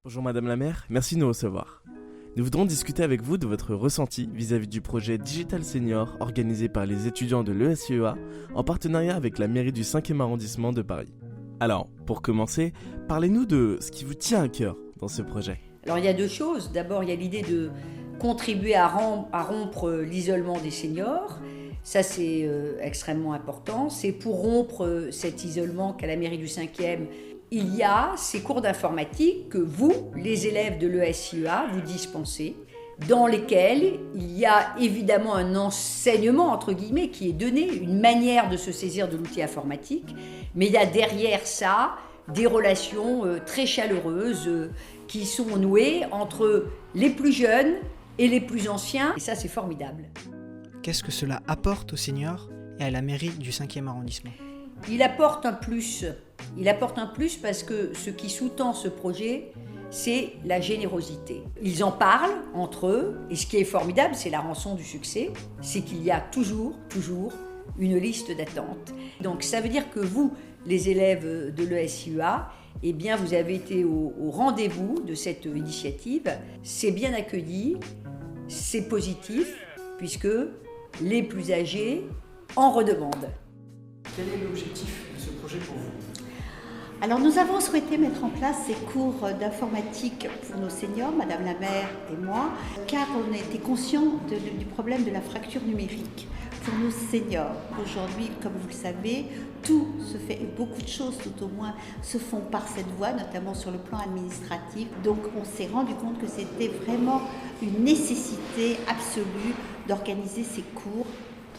Bonjour Madame la maire, merci de nous recevoir. Nous voudrons discuter avec vous de votre ressenti vis-à-vis du projet Digital Senior organisé par les étudiants de l'ESCEA en partenariat avec la mairie du 5e arrondissement de Paris. Alors, pour commencer, parlez-nous de ce qui vous tient à cœur dans ce projet. Alors il y a deux choses. D'abord, il y a l'idée de contribuer à rompre l'isolement des seniors. Ça, c'est extrêmement important. C'est pour rompre cet isolement qu'à la mairie du 5e, il y a ces cours d'informatique que vous, les élèves de l'ESCEA, vous dispensez, dans lesquels il y a évidemment un enseignement, entre guillemets, qui est donné, une manière de se saisir de l'outil informatique, mais il y a derrière ça des relations très chaleureuses qui sont nouées entre les plus jeunes et les plus anciens, et ça, c'est formidable. Qu'est-ce que cela apporte aux seniors et à la mairie du 5e arrondissement ? Il apporte un plus. Il apporte un plus parce que ce qui sous-tend ce projet, c'est la générosité. Ils en parlent entre eux, et ce qui est formidable, c'est la rançon du succès, c'est qu'il y a toujours une liste d'attente. Donc ça veut dire que vous, les élèves de l'ESCEA, eh bien vous avez été au rendez-vous de cette initiative. C'est bien accueilli, c'est positif, puisque les plus âgés en redemandent. Quel est l'objectif de ce projet pour vous ? Alors nous avons souhaité mettre en place ces cours d'informatique pour nos seniors, Madame la maire et moi, car on était conscients du problème de la fracture numérique pour nos seniors. Aujourd'hui, comme vous le savez, tout se fait, beaucoup de choses tout au moins se font par cette voie, notamment sur le plan administratif. Donc on s'est rendu compte que c'était vraiment une nécessité absolue d'organiser ces cours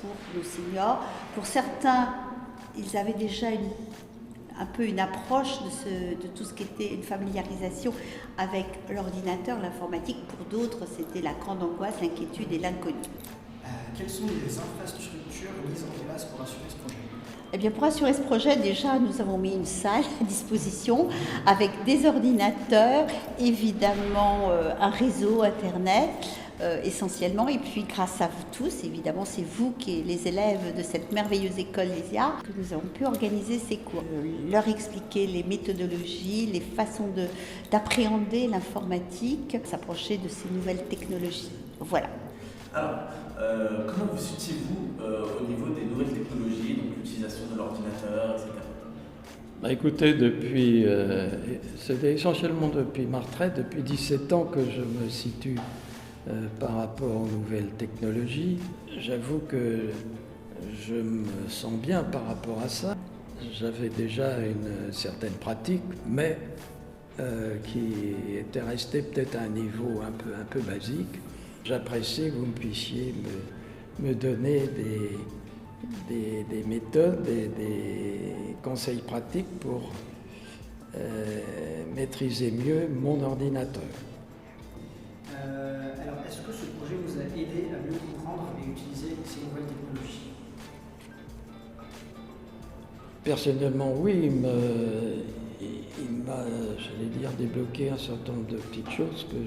pour nos seniors. Pour certains, ils avaient déjà un peu une approche de tout ce qui était une familiarisation avec l'ordinateur, l'informatique. Pour d'autres, c'était la grande angoisse, l'inquiétude et l'inconnu. Quelles sont les infrastructures mises en place pour assurer ce projet ? Eh bien, pour assurer ce projet, déjà, nous avons mis une salle à disposition avec des ordinateurs, évidemment un réseau Internet, essentiellement. Et puis, grâce à vous tous, évidemment, c'est vous qui êtes les élèves de cette merveilleuse école Lysia, que nous avons pu organiser ces cours. Leur expliquer les méthodologies, les façons d'appréhender l'informatique, s'approcher de ces nouvelles technologies. Voilà. Alors, comment vous situez-vous au niveau des nouvelles technologies, donc l'utilisation de l'ordinateur, etc. Écoutez, c'était essentiellement depuis ma retraite, depuis 17 ans que je me situe par rapport aux nouvelles technologies. J'avoue que je me sens bien par rapport à ça. J'avais déjà une certaine pratique, mais qui était restée peut-être à un niveau un peu basique. J'apprécie que vous puissiez me donner des méthodes et des conseils pratiques pour maîtriser mieux mon ordinateur. Alors, est-ce que ce projet vous a aidé à mieux comprendre et utiliser ces nouvelles technologies ? Personnellement, oui, il m'a, j'allais dire, débloqué un certain nombre de petites choses que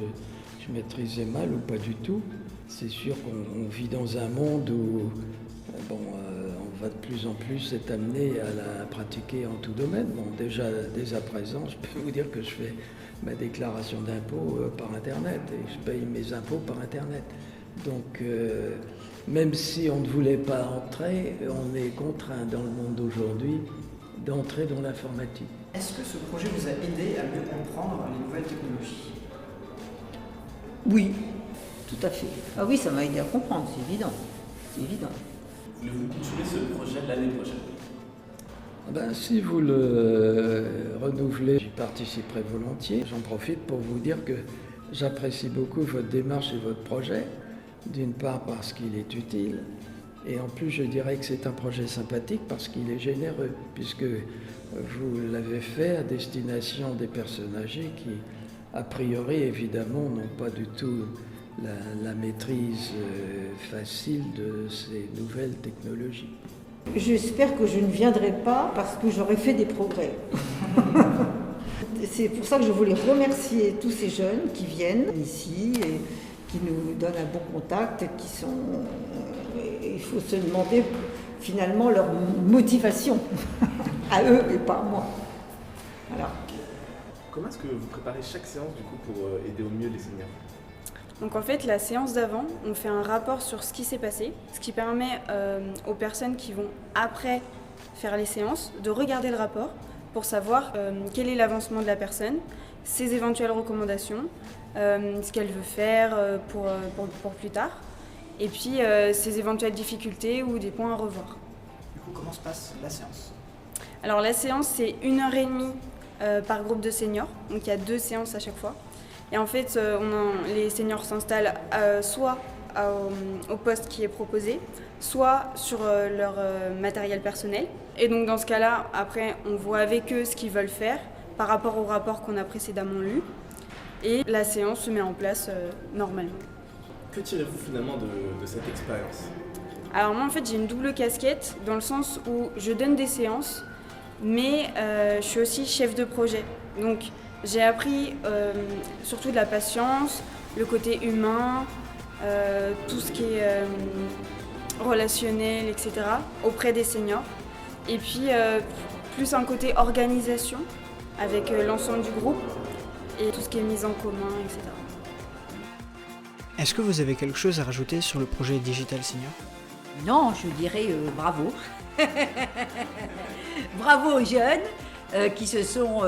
je maîtrisais mal ou pas du tout. C'est sûr qu'on vit dans un monde où on va de plus en plus être amené à la pratiquer en tout domaine. Bon, déjà, dès à présent, je peux vous dire que je fais ma déclaration d'impôt par Internet et je paye mes impôts par Internet. Donc, même si on ne voulait pas entrer, on est contraint dans le monde d'aujourd'hui d'entrer dans l'informatique. Est-ce que ce projet vous a aidé à mieux comprendre les nouvelles technologies ? Oui, tout à fait. Ah oui, ça m'a aidé à comprendre, c'est évident. C'est évident. Voulez-vous continuer ce projet l'année prochaine ? Si vous le renouvelez, j'y participerai volontiers. J'en profite pour vous dire que j'apprécie beaucoup votre démarche et votre projet. D'une part parce qu'il est utile, et en plus je dirais que c'est un projet sympathique parce qu'il est généreux, puisque vous l'avez fait à destination des personnes âgées qui, a priori, évidemment, n'ont pas du tout la maîtrise facile de ces nouvelles technologies. J'espère que je ne viendrai pas parce que j'aurais fait des progrès. C'est pour ça que je voulais remercier tous ces jeunes qui viennent ici et qui nous donnent un bon contact, il faut se demander finalement leur motivation à eux et pas à moi. Voilà. Comment est-ce que vous préparez chaque séance du coup pour aider au mieux les seniors? Donc en fait, la séance d'avant, on fait un rapport sur ce qui s'est passé, ce qui permet aux personnes qui vont après faire les séances de regarder le rapport pour savoir quel est l'avancement de la personne, ses éventuelles recommandations, ce qu'elle veut faire pour plus tard, et puis ses éventuelles difficultés ou des points à revoir. Du coup, comment se passe la séance? Alors la séance, c'est 1h30 par groupe de seniors, donc il y a 2 séances à chaque fois. Et en fait, les seniors s'installent soit au poste qui est proposé, soit sur leur matériel personnel. Et donc dans ce cas-là, après, on voit avec eux ce qu'ils veulent faire par rapport au rapport qu'on a précédemment lu. Et la séance se met en place normalement. Que tirez-vous finalement de cette expérience? Alors moi, en fait, j'ai une double casquette dans le sens où je donne des séances, mais je suis aussi chef de projet. Donc j'ai appris surtout de la patience, le côté humain, tout ce qui est relationnel, etc. auprès des seniors. Et puis plus un côté organisation avec l'ensemble du groupe et tout ce qui est mise en commun, etc. Est-ce que vous avez quelque chose à rajouter sur le projet Digital Senior? Non, je dirais bravo. Bravo aux jeunes qui se sont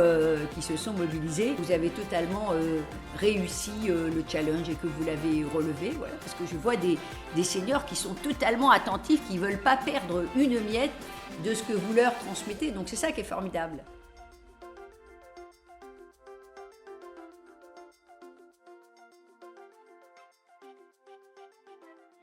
mobilisés. Vous avez totalement réussi le challenge et que vous l'avez relevé. Voilà, parce que je vois des seniors qui sont totalement attentifs, qui ne veulent pas perdre une miette de ce que vous leur transmettez. Donc c'est ça qui est formidable.